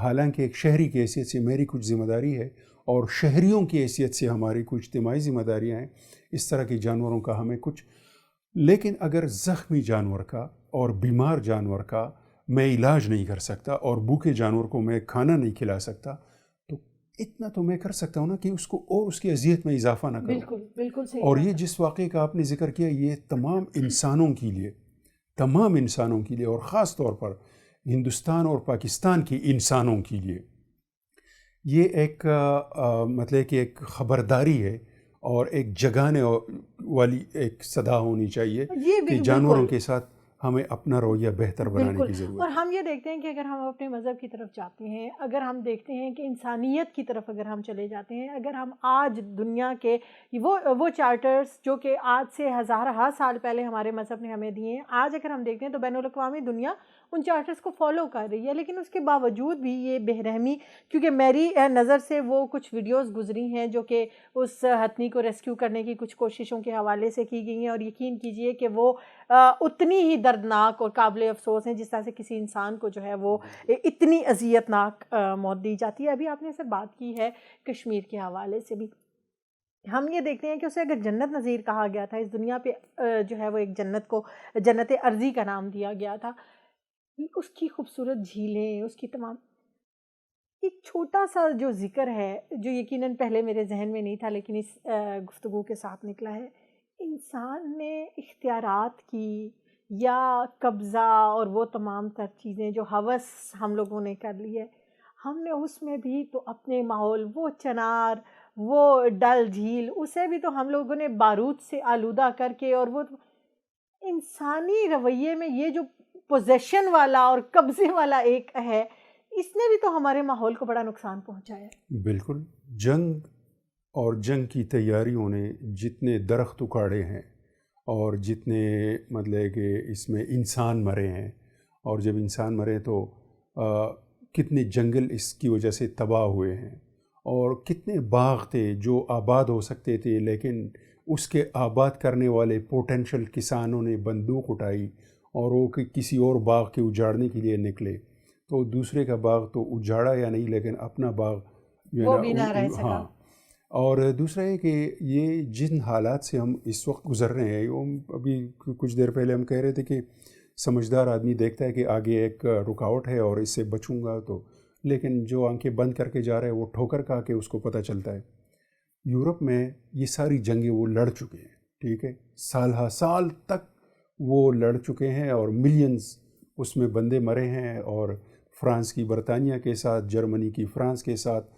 Speaker 2: حالانکہ ایک شہری کی حیثیت سے میری کچھ ذمہ داری ہے، اور شہریوں کی حیثیت سے ہماری کچھ اجتماعی ذمہ داریاں ہیں اس طرح کے جانوروں کا ہمیں کچھ۔ لیکن اگر زخمی جانور کا اور بیمار جانور کا میں علاج نہیں کر سکتا، اور بھوکے جانور کو میں کھانا نہیں کھلا سکتا، تو اتنا تو میں کر سکتا ہوں نا کہ اس کو اور اس کی اذیت میں اضافہ نہ کروں۔
Speaker 1: بالکل صحیح۔
Speaker 2: اور یہ جس واقعے کا آپ نے ذکر کیا، یہ تمام انسانوں کے لیے اور خاص طور پر ہندوستان اور پاکستان کے انسانوں کے لیے یہ ایک مطلب کہ ایک خبرداری ہے، اور ایک جگانے والی ایک صدا ہونی چاہیے کہ جانوروں کے ساتھ ہمیں اپنا رویہ بہتر بنانے کی ضرورت ہے۔
Speaker 1: اور ہم یہ دیکھتے ہیں کہ اگر ہم اپنے مذہب کی طرف جاتے ہیں، اگر ہم دیکھتے ہیں کہ انسانیت کی طرف اگر ہم چلے جاتے ہیں، اگر ہم آج دنیا کے وہ چارٹرز جو کہ آج سے ہزارہ سال پہلے ہمارے مذہب نے ہمیں دیے ہیں، آج اگر ہم دیکھتے ہیں تو بین الاقوامی دنیا ان چارٹرز کو فالو کر رہی ہے، لیکن اس کے باوجود بھی یہ بے رحمی، کیونکہ میری نظر سے وہ کچھ ویڈیوز گزری ہیں جو کہ اس ہتھنی کو ریسکیو کرنے کی کچھ کوششوں کے حوالے سے کی گئی ہیں، اور یقین کیجئے کہ وہ اتنی ہی دردناک اور قابل افسوس ہیں جس طرح سے کسی انسان کو جو ہے وہ اتنی اذیت ناک موت دی جاتی ہے۔ ابھی آپ نے سر بات کی ہے کشمیر کے حوالے سے بھی، ہم یہ دیکھتے ہیں کہ اسے اگر جنت نظیر کہا گیا تھا، اس دنیا پہ جو ہے وہ ایک جنت کو جنت ارضی کا نام دیا گیا تھا، اس کی خوبصورت جھیلیں، اس کی تمام، ایک چھوٹا سا جو ذکر ہے جو یقیناً پہلے میرے ذہن میں نہیں تھا لیکن اس گفتگو کے ساتھ نکلا ہے، انسان نے اختیارات کی یا قبضہ اور وہ تمام تر چیزیں جو ہوس ہم لوگوں نے کر لی ہے، ہم نے اس میں بھی تو اپنے ماحول، وہ چنار، وہ ڈل جھیل، اسے بھی تو ہم لوگوں نے بارود سے آلودہ کر کے، اور وہ انسانی رویے میں یہ جو پوزیشن والا اور قبضے والا ایک ہے، اس نے بھی تو ہمارے ماحول کو بڑا نقصان پہنچایا ہے۔
Speaker 2: بالکل، جنگ کی تیاریوں نے جتنے درخت اکھاڑے ہیں اور جتنے مطلب کہ اس میں انسان مرے ہیں، اور جب انسان مرے تو کتنے جنگل اس کی وجہ سے تباہ ہوئے ہیں، اور کتنے باغ تھے جو آباد ہو سکتے تھے، لیکن اس کے آباد کرنے والے پوٹینشل کسانوں نے بندوق اٹھائی اور وہ کسی اور باغ کے اجاڑنے کے لیے نکلے، تو دوسرے کا باغ تو اجاڑا یا نہیں، لیکن اپنا باغ
Speaker 1: وہ بھی نہ رہ سکا۔
Speaker 2: ہاں، اور دوسرا ہے کہ یہ جن حالات سے ہم اس وقت گزر رہے ہیں، وہ ابھی کچھ دیر پہلے ہم کہہ رہے تھے کہ سمجھدار آدمی دیکھتا ہے کہ آگے ایک رکاوٹ ہے اور اس سے بچوں گا تو، لیکن جو آنکھیں بند کر کے جا رہے ہیں وہ ٹھوکر کھا کے اس کو پتہ چلتا ہے۔ یورپ میں یہ ساری جنگیں وہ لڑ چکے ہیں، ٹھیک ہے، سال ہا سال تک وہ لڑ چکے ہیں اور ملینز اس میں بندے مرے ہیں، اور فرانس کی برطانیہ کے ساتھ، جرمنی کی فرانس کے ساتھ،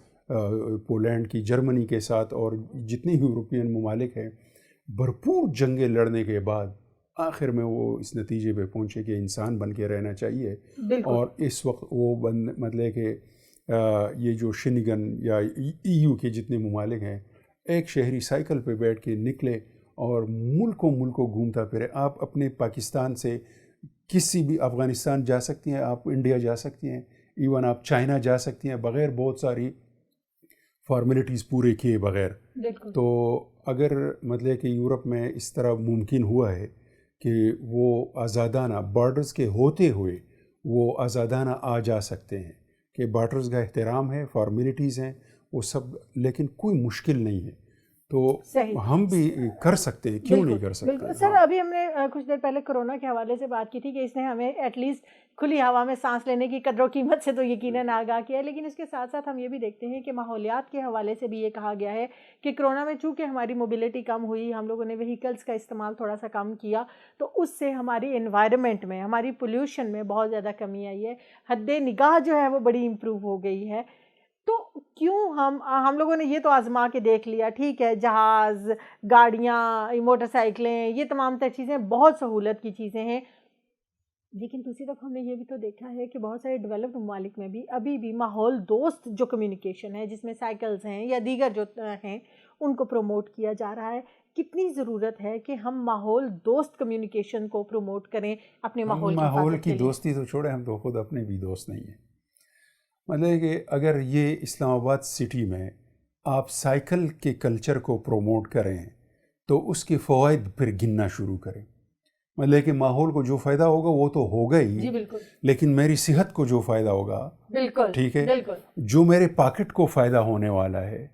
Speaker 2: پولینڈ کی جرمنی کے ساتھ، اور جتنی یورپین ممالک ہیں، بھرپور جنگیں لڑنے کے بعد آخر میں وہ اس نتیجے پہ پہنچے کہ انسان بن کے رہنا چاہیے. اور اس وقت وہ مطلب کہ یہ جو شنگن یا EU کے جتنے ممالک ہیں، ایک شہری سائیکل پہ بیٹھ کے نکلے اور ملکوں گھومتا پھرے. آپ اپنے پاکستان سے کسی بھی، افغانستان جا سکتی ہیں، آپ انڈیا جا سکتی ہیں، ایون آپ چائنا جا سکتی ہیں بغیر بہت ساری فارمیلٹیز پورے کیے بغیر. تو اگر مطلب کہ یورپ میں اس طرح ممکن ہوا ہے کہ وہ آزادانہ بارڈرز کے ہوتے ہوئے وہ آزادانہ آ جا سکتے ہیں، کہ بارڈرز کا احترام ہے، فارمیلٹیز ہیں وہ سب، لیکن کوئی مشکل نہیں ہے، تو ہم بھی کر سکتے ہیں، کیوں نہیں کر سکتے.
Speaker 1: سر ابھی ہم نے کچھ دیر پہلے کرونا کے حوالے سے بات کی تھی کہ اس نے ہمیں ایٹ لیسٹ کھلی ہوا میں سانس لینے کی قدر و قیمت سے تو یقیناً آگاہ کیا ہے، لیکن اس کے ساتھ ساتھ ہم یہ بھی دیکھتے ہیں کہ ماحولیات کے حوالے سے بھی یہ کہا گیا ہے کہ کرونا میں چونکہ ہماری موبیلٹی کم ہوئی، ہم لوگوں نے وہیکلس کا استعمال تھوڑا سا کم کیا، تو اس سے ہماری انوائرمنٹ میں، ہماری پولیوشن میں بہت زیادہ کمی آئی ہے، حد نگاہ جو ہے وہ بڑی امپروو ہو گئی ہے. تو کیوں ہم لوگوں نے یہ تو آزما کے دیکھ لیا، ٹھیک ہے، جہاز، گاڑیاں، موٹر سائیکلیں، یہ تمام تر چیزیں بہت سہولت کی چیزیں ہیں، لیکن دوسری طرف ہم نے یہ بھی تو دیکھا ہے کہ بہت سارے ڈیولپڈ ممالک میں بھی ابھی بھی ماحول دوست جو کمیونیکیشن ہے، جس میں سائیکلز ہیں یا دیگر جو ہیں، ان کو پروموٹ کیا جا رہا ہے. کتنی ضرورت ہے کہ ہم ماحول دوست کمیونیکیشن کو پروموٹ کریں اپنے ماحول
Speaker 2: کی دوستی تو چھوڑیں، ہم تو خود اپنے بھی دوست نہیں ہیں. مطلب کہ اگر یہ اسلام آباد سٹی میں آپ سائیکل کے کلچر کو پروموٹ کریں تو اس کے فوائد پھر گننا شروع کریں. مطلب کہ ماحول کو جو فائدہ ہوگا وہ تو ہوگا ہی، لیکن میری صحت کو جو فائدہ ہوگا، ٹھیک ہے، جو میرے پاکٹ کو فائدہ ہونے والا ہے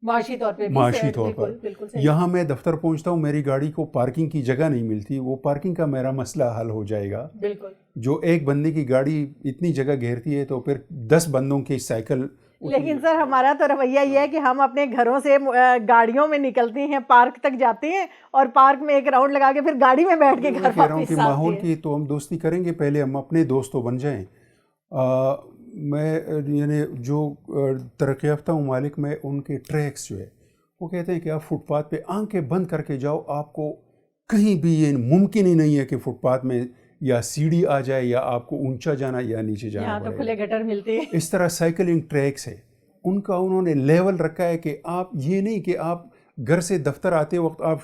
Speaker 1: معاشی طور پر.
Speaker 2: یہاں میں دفتر پہنچتا ہوں، میری گاڑی کو پارکنگ کی جگہ نہیں ملتی، وہ پارکنگ کا میرا مسئلہ حل ہو جائے گا. جو ایک بندے کی گاڑی اتنی جگہ گھیرتی ہے تو پھر 10 بندوں کی سائیکل.
Speaker 1: لیکن سر ہمارا تو رویہ یہ ہے کہ ہم اپنے گھروں سے گاڑیوں میں نکلتے ہیں، پارک تک جاتے ہیں اور پارک میں ایک راؤنڈ لگا کے پھر گاڑی میں بیٹھ کے گھر واپس آتے ہیں.
Speaker 2: کہ ماحول کی تو ہم دوستی کریں گے، پہلے ہم اپنے دوستوں بن جائیں. میں یعنی جو ترقی یافتہ ممالک میں ان کے ٹریکس جو ہے وہ کہتے ہیں کہ آپ فٹ پاتھ پہ آنکھیں بند کر کے جاؤ، آپ کو کہیں بھی یہ ممکن ہی نہیں ہے کہ فٹ پاتھ میں یا سیڑھی آ جائے یا آپ کو اونچا جانا یا نیچے جانا
Speaker 1: یہاں تو کھلے گٹر ملتے ہیں.
Speaker 2: اس طرح سائیکلنگ ٹریکس ہے، ان کا انہوں نے لیول رکھا ہے کہ آپ یہ نہیں کہ آپ گھر سے دفتر آتے وقت آپ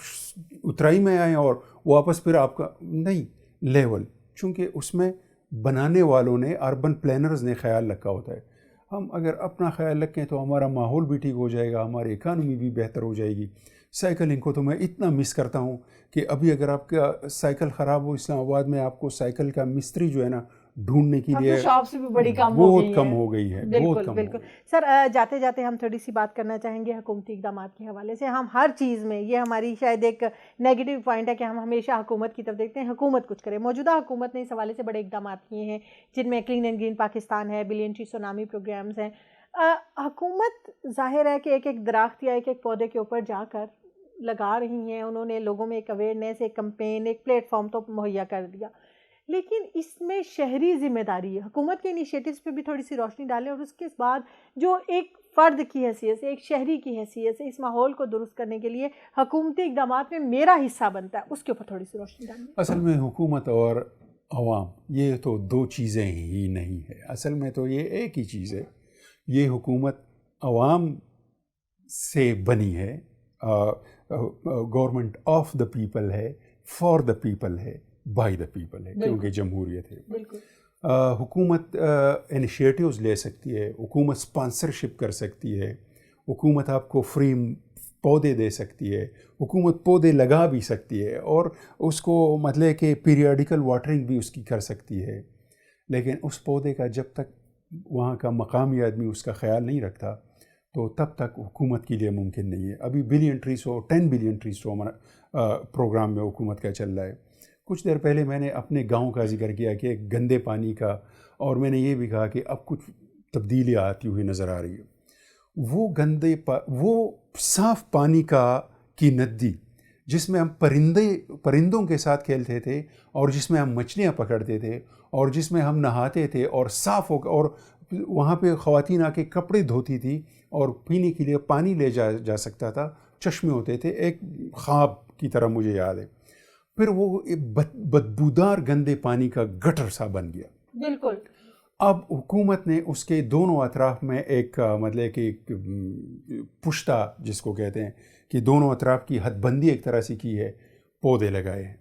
Speaker 2: اترائی میں آئیں اور واپس پھر آپ کا نہیں، لیول، چونکہ اس میں بنانے والوں نے، اربن پلانرز نے خیال رکھا ہوتا ہے. ہم اگر اپنا خیال رکھیں تو ہمارا ماحول بھی ٹھیک ہو جائے گا، ہماری اکانومی بھی بہتر ہو جائے گی. سائیکلنگ کو تو میں اتنا مس کرتا ہوں کہ ابھی اگر آپ کا سائیکل خراب ہو اسلام آباد میں، آپ کو سائیکل کا مستری جو ہے نا ڈھونڈنے کے لیے
Speaker 1: شاپ سے بھی بڑی
Speaker 2: بہت کم ہو گئی ہے.
Speaker 1: بالکل. سر جاتے جاتے ہم تھوڑی سی بات کرنا چاہیں گے حکومتی اقدامات کے حوالے سے. ہم ہر چیز میں، یہ ہماری شاید ایک نیگیٹو پوائنٹ ہے کہ ہم ہمیشہ حکومت کی طرف دیکھتے ہیں، حکومت کچھ کرے. موجودہ حکومت نے اس حوالے سے بڑے اقدامات کیے ہیں، جن میں کلین اینڈ گرین پاکستان ہے، بلین ٹری سونامی پروگرامز ہیں. حکومت ظاہر ہے کہ ایک ایک درخت یا ایک ایک پودے کے اوپر جا کر لگا رہی ہیں، انہوں نے لوگوں میں ایک اویئرنیس، ایک کمپین، ایک پلیٹ فارم تو مہیا کر دیا، لیکن اس میں شہری ذمہ داری ہے. حکومت کے انیشیٹوز پہ بھی تھوڑی سی روشنی ڈالیں، اور اس کے بعد جو ایک فرد کی حیثیت سے، ایک شہری کی حیثیت سے اس ماحول کو درست کرنے کے لیے حکومتی اقدامات میں میرا حصہ بنتا ہے، اس کے اوپر تھوڑی سی روشنی ڈالیں.
Speaker 2: اصل میں حکومت اور عوام یہ تو دو چیزیں ہی نہیں ہے، اصل میں تو یہ ایک ہی چیز ہے. یہ حکومت عوام سے بنی ہے، گورنمنٹ آف دا پیپل ہے، فار دا پیپل ہے، بائی دا پیپل ہے، کیونکہ جمہوریت ہے. حکومت انیشیٹوز لے سکتی ہے، حکومت اسپانسرشپ کر سکتی ہے، حکومت آپ کو فری پودے دے سکتی ہے، حکومت پودے لگا بھی سکتی ہے اور اس کو مطلب کہ پیریاڈیکل واٹرنگ بھی اس کی کر سکتی ہے. لیکن اس پودے کا جب تک وہاں کا مقامی آدمی اس کا خیال نہیں رکھتا تو تب تک حکومت کے لیے ممکن نہیں ہے. ابھی 10 بلین ٹریز پروگرام میں حکومت کا چل رہا ہے. کچھ دیر پہلے میں نے اپنے گاؤں کا ذکر کیا کہ گندے پانی کا، اور میں نے یہ بھی کہا کہ اب کچھ تبدیلیاں آتی ہوئی نظر آ رہی ہے. وہ صاف پانی کی ندی جس میں ہم پرندوں کے ساتھ کھیلتے تھے، اور جس میں ہم مچھلیاں پکڑتے تھے، اور جس میں ہم نہاتے تھے اور صاف ہو، اور وہاں پہ خواتین آ کے کپڑے دھوتی تھی اور پینے کے لیے پانی لے جا سکتا تھا، چشمے ہوتے تھے، ایک خواب کی طرح مجھے یاد ہے. پھر وہ بدبودار گندے پانی کا گٹر سا بن گیا.
Speaker 1: بالکل.
Speaker 2: اب حکومت نے اس کے دونوں اطراف میں ایک مطلب کہ ایک پشتہ جس کو کہتے ہیں کہ دونوں اطراف کی حد بندی ایک طرح سے کی ہے، پودے لگائے ہیں.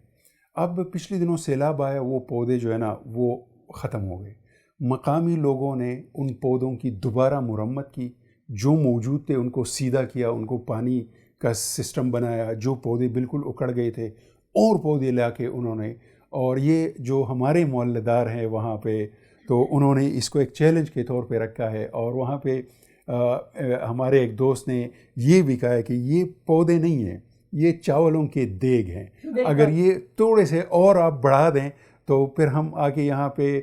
Speaker 2: اب پچھلے دنوں سیلاب آیا، وہ پودے جو ہے نا وہ ختم ہو گئے. مقامی لوگوں نے ان پودوں کی دوبارہ مرمت کی، جو موجود تھے ان کو سیدھا کیا، ان کو پانی کا سسٹم بنایا. جو پودے بالکل اکڑ گئے تھے اور پودے لا کے انہوں نے، اور یہ جو ہمارے محلہ دار ہیں وہاں پہ، تو انہوں نے اس کو ایک چیلنج کے طور پہ رکھا ہے. اور وہاں پہ ہمارے ایک دوست نے یہ بھی کہا ہے کہ یہ پودے نہیں ہیں، یہ چاولوں کے دیگ ہیں. اگر یہ تھوڑے سے اور آپ بڑھا دیں تو پھر ہم آگے یہاں پہ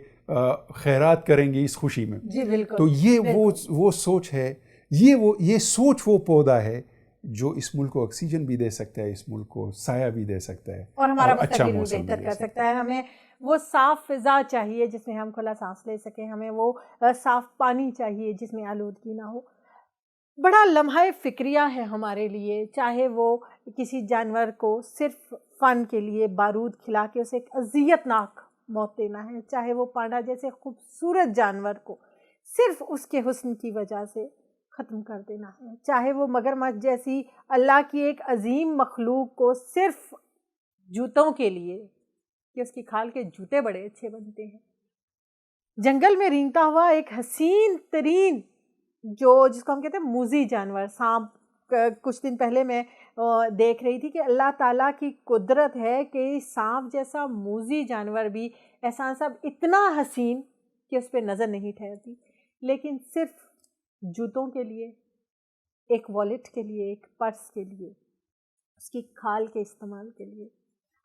Speaker 2: خیرات کریں گے اس خوشی میں.
Speaker 1: جی بالکل.
Speaker 2: تو یہ وہ سوچ ہے، یہ سوچ وہ پودا ہے جو اس ملک کو آکسیجن بھی دے سکتا ہے، اس ملک کو سایہ بھی دے سکتا ہے،
Speaker 1: اور ہمارا
Speaker 2: اچھا
Speaker 1: مستقبل
Speaker 2: موسم
Speaker 1: بھی بہتر کر سکتا ہے. ہمیں وہ صاف فضا چاہیے جس میں ہم کھلا سانس لے سکیں، ہمیں وہ صاف پانی چاہیے جس میں آلودگی نہ ہو. بڑا لمحہ فکریہ ہے ہمارے لیے، چاہے وہ کسی جانور کو صرف فن کے لیے بارود کھلا کے اسے ایک اذیت ناک موت دینا ہے، چاہے وہ پانڈا جیسے خوبصورت جانور کو صرف اس کے حسن کی وجہ سے ختم کر دینا ہے، چاہے وہ مگرمچھ جیسی اللہ کی ایک عظیم مخلوق کو صرف جوتوں کے لیے کہ اس کی کھال کے جوتے بڑے اچھے بنتے ہیں. جنگل میں رینگتا ہوا ایک حسین ترین جس کو ہم کہتے ہیں موذی جانور سانپ. کچھ دن پہلے میں دیکھ رہی تھی کہ اللہ تعالیٰ کی قدرت ہے کہ سانپ جیسا موذی جانور بھی ایسا سب اتنا حسین کہ اس پہ نظر نہیں ٹھہرتی، لیکن صرف جوتوں کے لیے، ایک والیٹ کے لیے، ایک پرس کے لیے، اس کی کھال کے استعمال کے لیے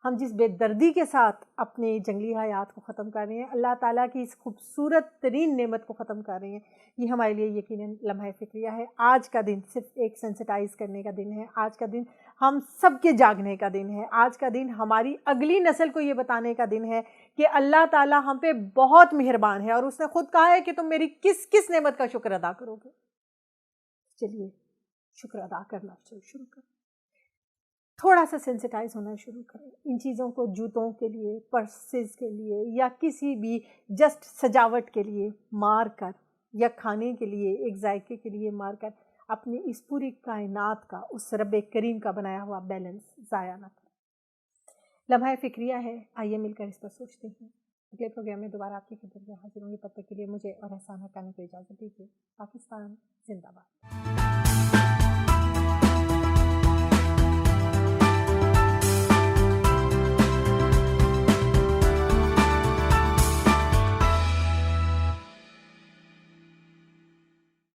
Speaker 1: ہم جس بے دردی کے ساتھ اپنی جنگلی حیات کو ختم کر رہے ہیں، اللہ تعالیٰ کی اس خوبصورت ترین نعمت کو ختم کر رہے ہیں، یہ ہمارے لیے یقیناً لمحہ فکریہ ہے. آج کا دن صرف ایک سینسٹائز کرنے کا دن ہے، آج کا دن ہم سب کے جاگنے کا دن ہے، آج کا دن ہماری اگلی نسل کو یہ بتانے کا دن ہے کہ اللہ تعالیٰ ہم پہ بہت مہربان ہے، اور اس نے خود کہا ہے کہ تم میری کس کس نعمت کا شکر ادا کرو گے. چلیے شکر ادا کرنا شروع کریں، تھوڑا سا سینسٹائز ہونا شروع کریں. ان چیزوں کو جوتوں کے لیے، پرسز کے لیے، یا کسی بھی جسٹ سجاوٹ کے لیے مار کر، یا کھانے کے لیے ایک ذائقے کے لیے مار کر اپنی اس پوری کائنات کا، اس رب کریم کا بنایا ہوا بیلنس ضائع نہ کریں. لمحہ فکریہ ہے، آئیے مل کر اس پر سوچتے ہیں. اگلے پروگرام میں دوبارہ آپ کی خدمت میں حاضر ہوں گی. تب تک کے لیے مجھے اور احسان حقانی کو اجازت دیجیے. پاکستان زندہ باد.